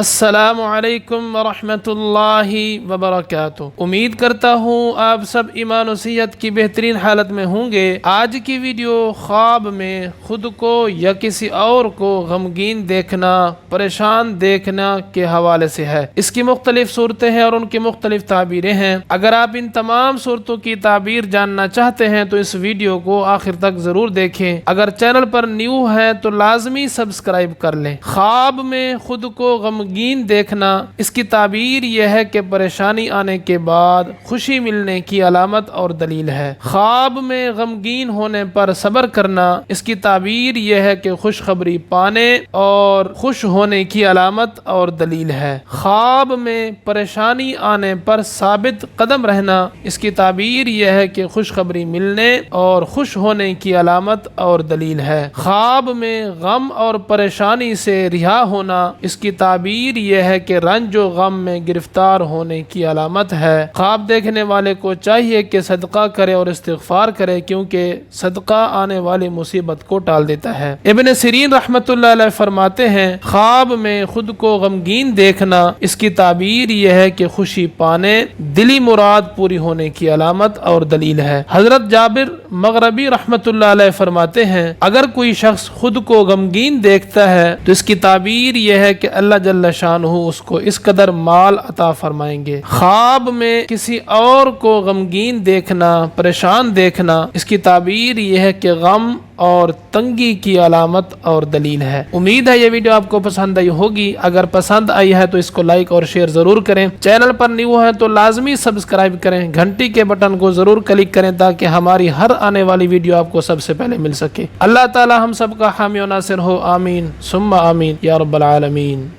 السلام علیکم ورحمۃ اللہ وبرکاتہ۔ امید کرتا ہوں آپ سب ایمان و صحت کی بہترین حالت میں ہوں گے۔ آج کی ویڈیو خواب میں خود کو یا کسی اور کو غمگین دیکھنا، پریشان دیکھنا کے حوالے سے ہے۔ اس کی مختلف صورتیں ہیں اور ان کی مختلف تعبیریں ہیں۔ اگر آپ ان تمام صورتوں کی تعبیر جاننا چاہتے ہیں تو اس ویڈیو کو آخر تک ضرور دیکھیں۔ اگر چینل پر نیو ہے تو لازمی سبسکرائب کر لیں۔ خواب میں خود کو غمگین دیکھنا، اس کی تعبیر یہ ہے کہ پریشانی آنے کے بعد خوشی ملنے کی علامت اور دلیل ہے۔ خواب میں غمگین ہونے پر صبر کرنا، اس کی تعبیر یہ ہے کہ خوشخبری پانے اور خوش ہونے کی علامت اور دلیل ہے۔ خواب میں پریشانی آنے پر ثابت قدم رہنا، اس کی تعبیر یہ ہے کہ خوشخبری ملنے اور خوش ہونے کی علامت اور دلیل ہے۔ خواب میں غم اور پریشانی سے رہا ہونا، اس کی تعبیر یہ ہے کہ رنج و غم میں گرفتار ہونے کی علامت ہے۔ خواب دیکھنے والے کو چاہیے کہ صدقہ کرے اور استغفار کرے، کیونکہ صدقہ آنے والی مصیبت کو ٹال دیتا ہے۔ ابن سیرین رحمۃ اللہ علیہ فرماتے ہیں، خواب میں خود کو غمگین دیکھنا، اس کی تعبیر یہ ہے کہ خوشی پانے، دلی مراد پوری ہونے کی علامت اور دلیل ہے۔ حضرت جابر مغربی رحمۃ اللہ علیہ فرماتے ہیں، اگر کوئی شخص خود کو غمگین دیکھتا ہے تو اس کی تعبیر یہ ہے کہ اللہ جل شانہ اس کو اس قدر مال عطا فرمائیں گے۔ خواب میں کسی اور کو غمگین دیکھنا، پریشان دیکھنا، اس کی تعبیر یہ ہے کہ غم اور تنگی کی علامت اور دلیل ہے۔ امید ہے یہ ویڈیو آپ کو پسند آئی ہوگی۔ اگر پسند آئی ہے تو اس کو لائک اور شیئر ضرور کریں۔ چینل پر نیو ہے تو لازمی سبسکرائب کریں، گھنٹی کے بٹن کو ضرور کلک کریں تاکہ ہماری ہر آنے والی ویڈیو آپ کو سب سے پہلے مل سکے۔ اللہ تعالی ہم سب کا حامی و ناصر ہو، آمین ثم آمین یا رب العالمین۔